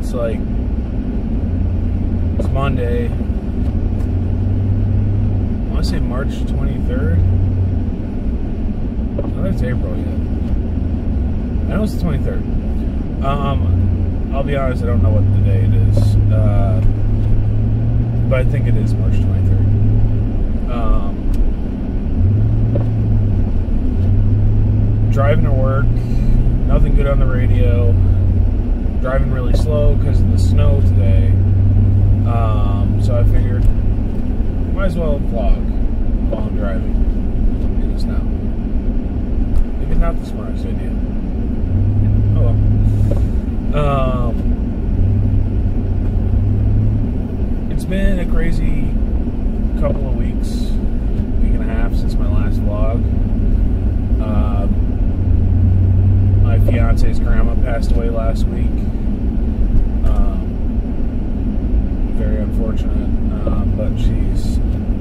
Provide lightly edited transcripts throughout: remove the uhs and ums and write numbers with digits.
It's like, it's Monday. I want to say March 23rd. Oh, that's April yet. I know it's the 23rd. I'll be honest, I don't know what the day it is. But I think it is March 23rd. Driving to work, nothing good on the radio. Driving really slow because of the snow today. So I figured, might as well vlog while I'm driving in the snow. Maybe not the smartest idea. Oh well. It's been a crazy couple of weeks, week and a half since my last vlog. My fiance's grandma passed away last week. Very unfortunate, but she's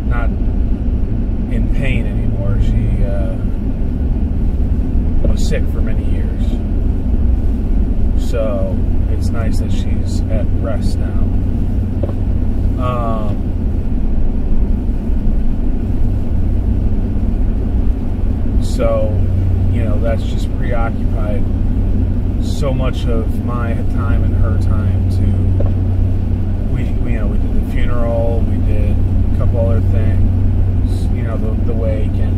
not in pain anymore. She was sick for many years. So it's nice that she's at rest now. So, you know, that's just preoccupied so much of my time and her time to, we did the funeral, we did a couple other things, you know, the wake, and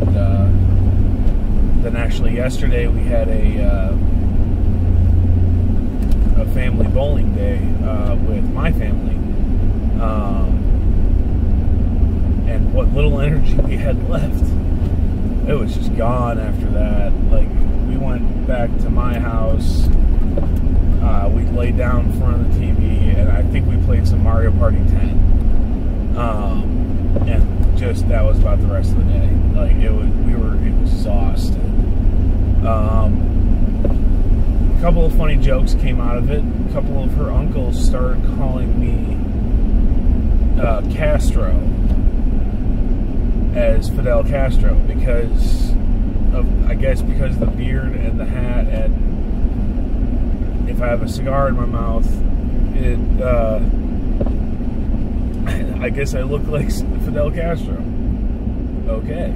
then actually yesterday we had a family bowling day with my family, and what little energy we had left, it was just gone after that. Like, we went back to my house, we laid down in front of the TV, and I think we played some Mario Party 10, and just, that was about the rest of the day. Like, we were exhausted. A couple of funny jokes came out of it. A couple of her uncles started calling me Castro as Fidel Castro because of, I guess, because of the beard and the hat, and if I have a cigar in my mouth, I guess I look like Fidel Castro. Okay.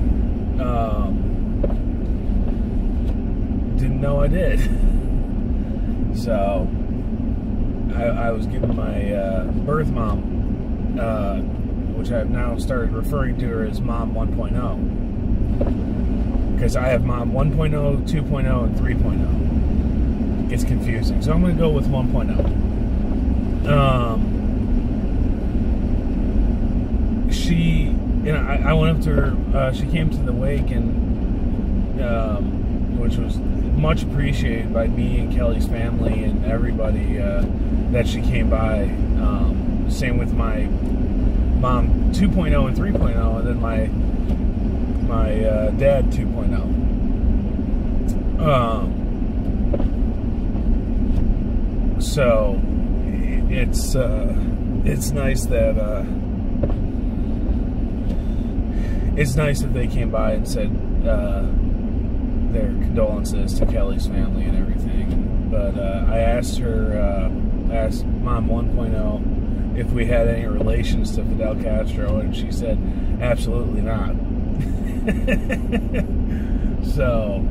Didn't know I did. So, I was given my birth mom, which I've now started referring to her as Mom 1.0. Because I have Mom 1.0, 2.0, and 3.0. It's confusing. So I'm going to go with 1.0. She, you know, I went up to her, she came to the wake, and which was much appreciated by me and Kelly's family and everybody that she came by. Same with my Mom 2.0 and 3.0, and then my dad 2.0. So it's nice that they came by and said their condolences to Kelly's family and everything. But I asked Mom 1.0 if we had any relations to Fidel Castro, and she said absolutely not. So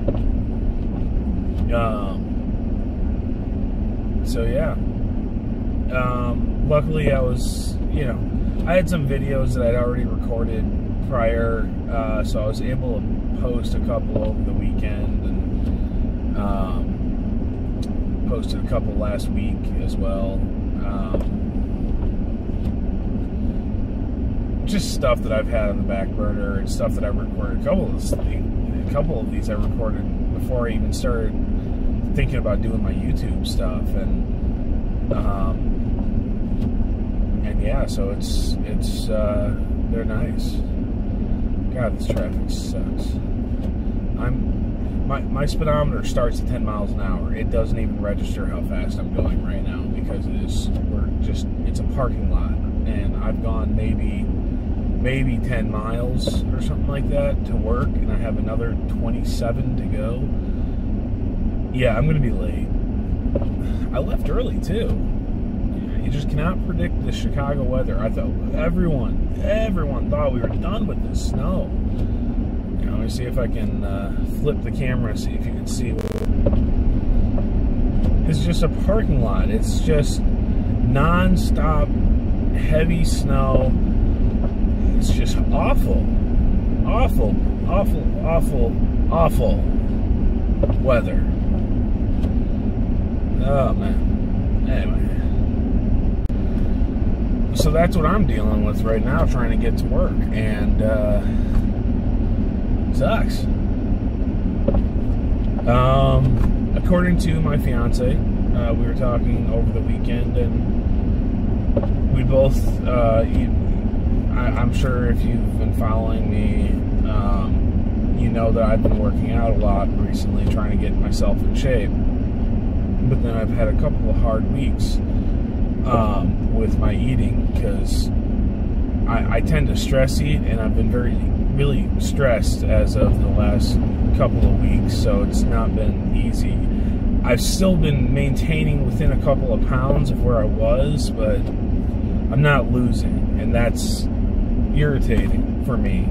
yeah. Luckily, I was, you know, I had some videos that I'd already recorded prior, so I was able to post a couple over the weekend, and posted a couple last week as well. Just stuff that I've had on the back burner, and stuff that I recorded. A couple of these I recorded before I even started thinking about doing my YouTube stuff, and yeah, so it's they're nice. God, this traffic sucks. My speedometer starts at 10 miles an hour. It doesn't even register how fast I'm going right now because it's a parking lot, and I've gone maybe 10 miles or something like that to work, and I have another 27 to go. Yeah, I'm gonna be late. I left early too. You just cannot predict the Chicago weather. I thought everyone thought we were done with the snow. You know, let me see if I can flip the camera, see if you can see. It's just a parking lot. It's just non-stop heavy snow. It's just awful. Awful, awful, awful, awful weather. Oh, man. Anyway. So that's what I'm dealing with right now, trying to get to work. And, sucks. According to my fiance, we were talking over the weekend, and we both, I'm sure if you've been following me, you know that I've been working out a lot recently, trying to get myself in shape. But then I've had a couple of hard weeks with my eating, because I tend to stress eat, and I've been really stressed as of the last couple of weeks, so it's not been easy. I've still been maintaining within a couple of pounds of where I was, but I'm not losing, and that's irritating for me.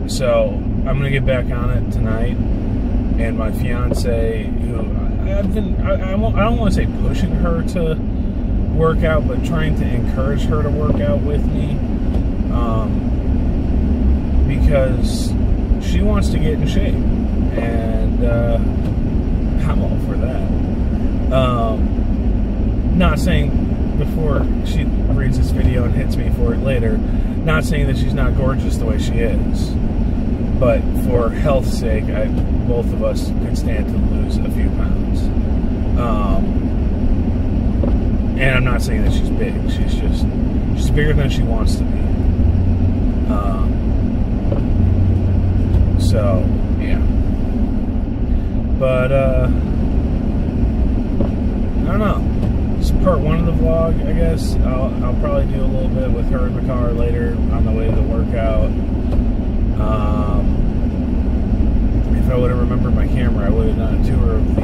So I'm gonna get back on it tonight, and my fiance, who I don't want to say pushing her to work out, but trying to encourage her to work out with me, because she wants to get in shape, and I'm all for that. Not saying, before she reads this video and hits me for it later, not saying that she's not gorgeous the way she is, but for health's sake, both of us could stand to lose a few pounds. And I'm not saying that she's big. She's bigger than she wants to be. So yeah. But I don't know. It's part one of the vlog, I guess. I'll probably do a little bit with her in the car later on the way to the workout. If I would have remembered my camera, I would have done a tour of the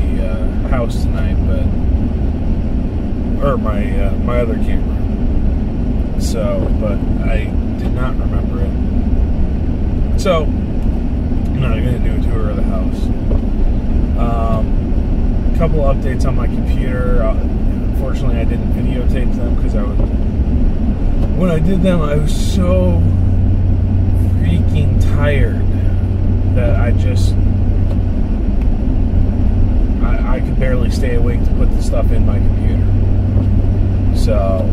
house tonight, or my other camera. So, but I did not remember it. So, I'm not going to do a tour of the house. A couple updates on my computer. Unfortunately, I didn't videotape them because when I did them, I was so freaking tired that I could barely stay awake to put the stuff in my computer. So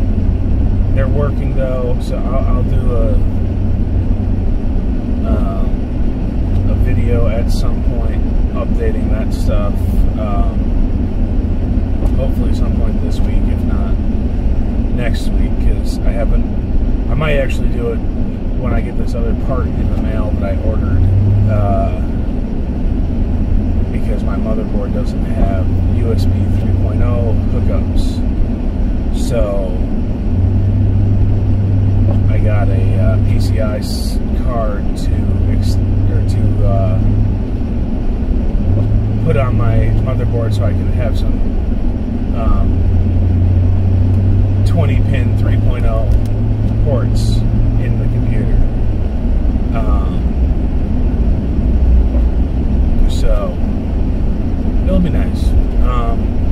they're working though, so I'll do a video at some point updating that stuff. Hopefully some point this week, if not next week, because I might actually do it when I get this other part in the mail that I ordered, because my motherboard doesn't have USB 3.0 hookups. So I got a PCI card to put on my motherboard so I can have some 20-pin 3.0 ports in the computer. So it'll be nice.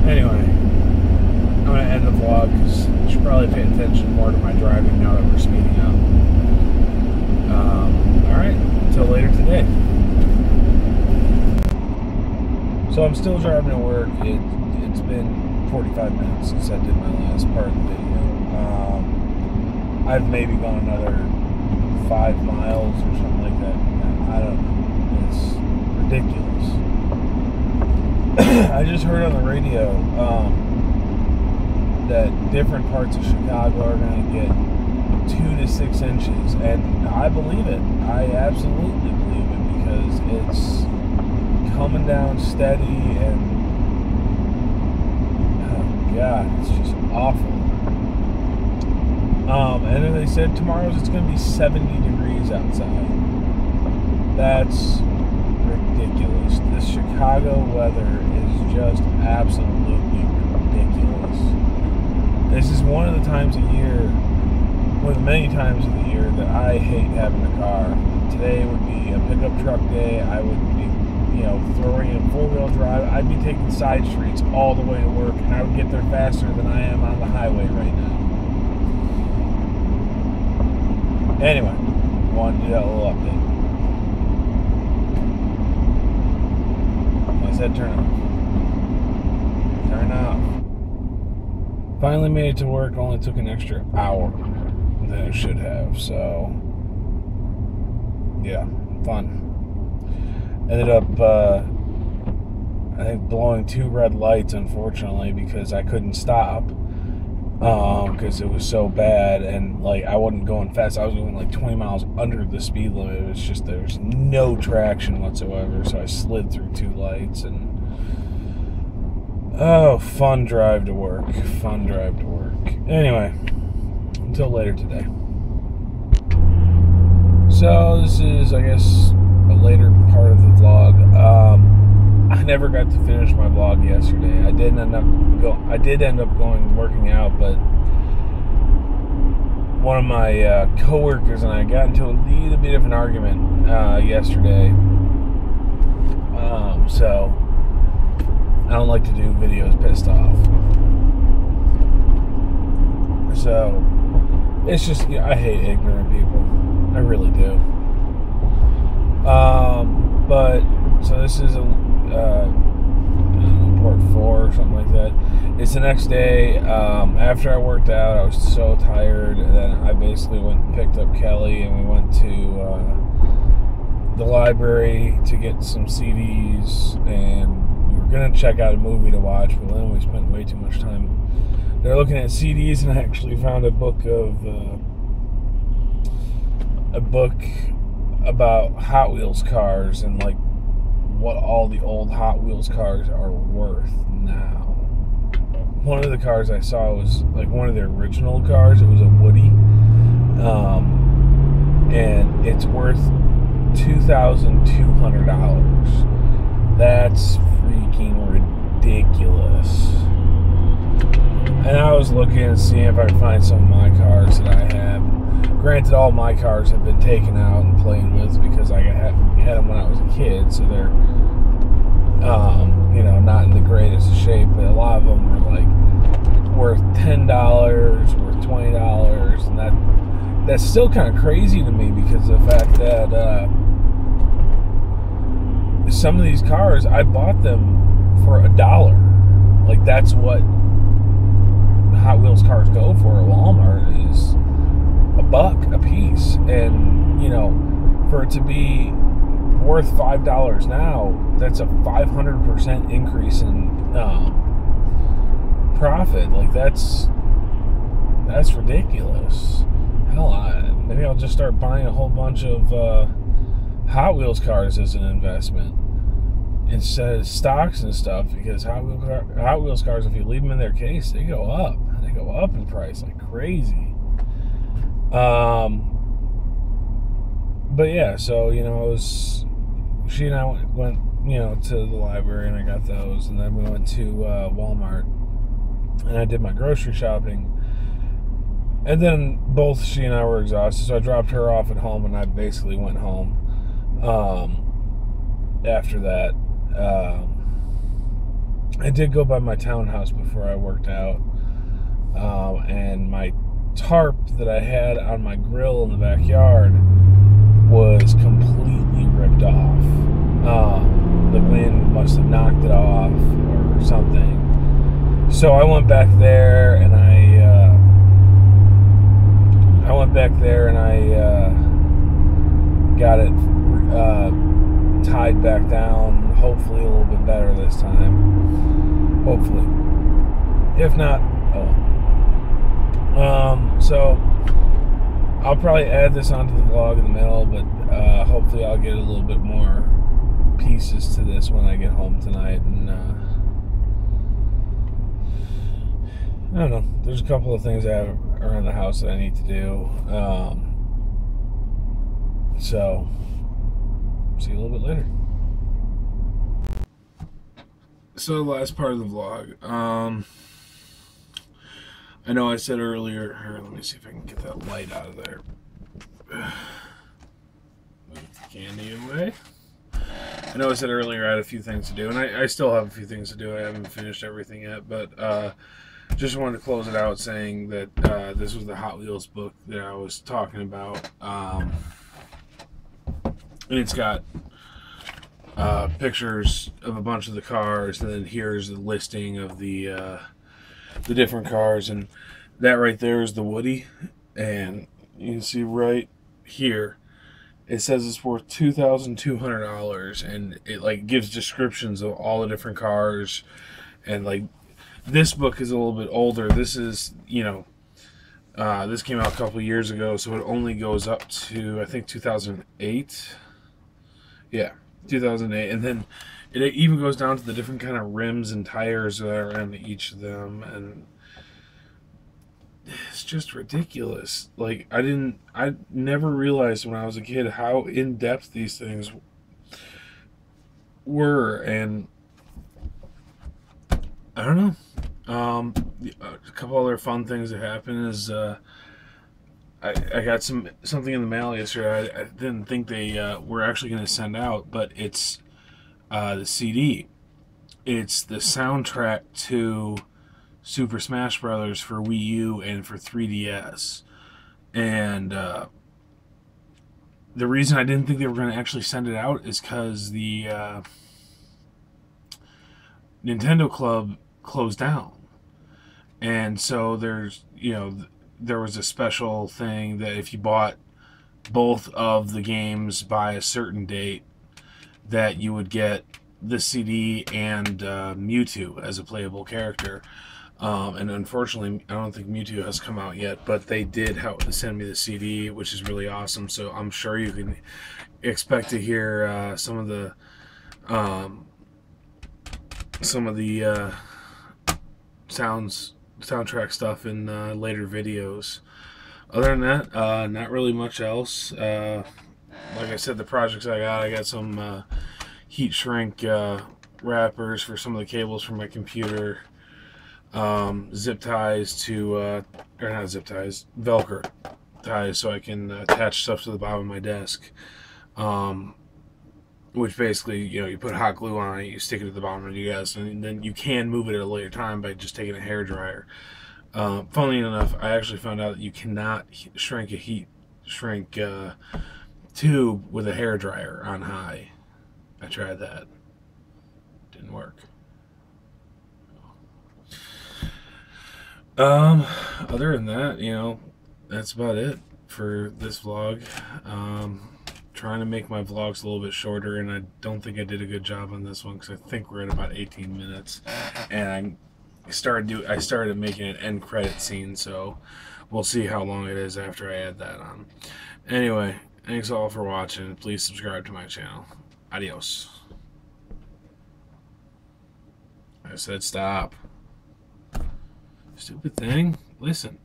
Anyway, I'm going to end the vlog because I should probably pay attention more to my driving now that we're speeding up. Alright, until later today. So I'm still driving to work. It's been 45 minutes since I did my last part of the video. I've maybe gone another 5 miles or something like that. I don't know. It's ridiculous. I just heard on the radio that different parts of Chicago are going to get 2 to 6 inches, and I believe it. I absolutely believe it, because it's coming down steady, and oh god, it's just awful. And then they said tomorrow's it's going to be 70 degrees outside. That's ridiculous. This Chicago weather is just absolutely ridiculous. This is one of the times of year, one of the many times of the year that I hate having a car. Today would be a pickup truck day. I would be, throwing in four-wheel drive. I'd be taking side streets all the way to work, and I would get there faster than I am on the highway right now. Anyway, wanted to do that little update. I said turn off. Turn off. Finally made it to work. Only took an extra hour than it should have. So, yeah, fun. Ended up, I think, blowing 2 red lights, unfortunately, because I couldn't stop. Because it was so bad, and I wasn't going fast. I was going 20 miles under the speed limit. It was just there's no traction whatsoever. So I slid through 2 lights, and fun drive to work. Fun drive to work. Anyway, until later today. So this is, I guess, a later part of the vlog. I never got to finish my vlog yesterday. I did end up going working out, but one of my coworkers and I got into a little bit of an argument yesterday. So I don't like to do videos pissed off. So it's just, I hate ignorant people. I really do. But so this is port 4 or something like that. It's the next day. After I worked out, I was so tired, and then I basically went and picked up Kelly, and we went to the library to get some CDs, and we were gonna check out a movie to watch, but then we spent way too much time there looking at CDs, and I actually found a book about Hot Wheels cars and what all the old Hot Wheels cars are worth now. One of the cars I saw was one of their original cars. It was a Woody, and it's worth $2,200. That's freaking ridiculous. And I was looking and seeing if I could find some of my cars that I have. Granted, all my cars have been taken out and played with because I had them when I was a kid, so they're, not in the greatest shape. But a lot of them were worth $10, worth $20, and that's still kind of crazy to me because of the fact that some of these cars I bought them for $1. That's what Hot Wheels cars go for at Walmart, is $1 a piece, and for it to be worth $5 now, that's a 500% increase in profit. That's ridiculous. Hell, maybe I'll just start buying a whole bunch of Hot Wheels cars as an investment instead of stocks and stuff, because Hot Wheels cars, if you leave them in their case, they go up. They go up in price like crazy. But yeah, so she and I went to the library, and I got those, and then we went to Walmart, and I did my grocery shopping, and then both she and I were exhausted, so I dropped her off at home, and I basically went home. After that, I did go by my townhouse before I worked out, and my tarp that I had on my grill in the backyard was completely ripped off. The wind must have knocked it off or something. So I went back there, and I got it tied back down. Hopefully a little bit better this time. Hopefully. If not, so I'll probably add this onto the vlog in the middle, but hopefully I'll get a little bit more pieces to this when I get home tonight. And I don't know, there's a couple of things I have around the house that I need to do. So see you a little bit later. So the last part of the vlog. I know I said earlier. Here, let me see if I can get that light out of there. Move the candy away. I know I said earlier I had a few things to do, and I still have a few things to do. I haven't finished everything yet, but just wanted to close it out saying that this was the Hot Wheels book that I was talking about, and it's got pictures of a bunch of the cars, and then here's the listing of the different cars, and that right there is the Woody, and you can see right here it says it's worth $2,200, and it like gives descriptions of all the different cars, and like this book is a little bit older. This is, you know, this came out a couple years ago, so it only goes up to I think 2008. Yeah, 2008, and then it even goes down to the different kind of rims and tires that are on each of them, and it's just ridiculous. Like I never realized when I was a kid how in depth these things were, and I don't know. A couple other fun things that happened is I got something in the mail yesterday. I didn't think they were actually going to send out, but it's the CD. It's the soundtrack to Super Smash Brothers for Wii U and for 3DS. And the reason I didn't think they were going to actually send it out is because the Nintendo Club closed down. And so there's, you know, there was a special thing that if you bought both of the games by a certain date, that you would get the CD and Mewtwo as a playable character. And unfortunately, I don't think Mewtwo has come out yet, but they did send me the CD, which is really awesome. So I'm sure you can expect to hear some of the soundtrack stuff in later videos. Other than that, not really much else. Like I said, the projects I got some heat shrink wrappers for some of the cables from my computer, zip ties to, or not zip ties, Velcro ties so I can attach stuff to the bottom of my desk. Which basically, you know, you put hot glue on it, you stick it at the bottom of your desk, and then you can move it at a later time by just taking a hairdryer. Funnily enough, I actually found out that you cannot shrink a heat shrink tube with a hairdryer on high. I tried that. Didn't work. Other than that, you know, that's about it for this vlog. Trying to make my vlogs a little bit shorter, and I don't think I did a good job on this one because I think we're at about 18 minutes, and I started making an end credit scene, so we'll see how long it is after I add that on. Anyway, thanks all for watching. Please subscribe to my channel. Adios. I said stop. Stupid thing. Listen.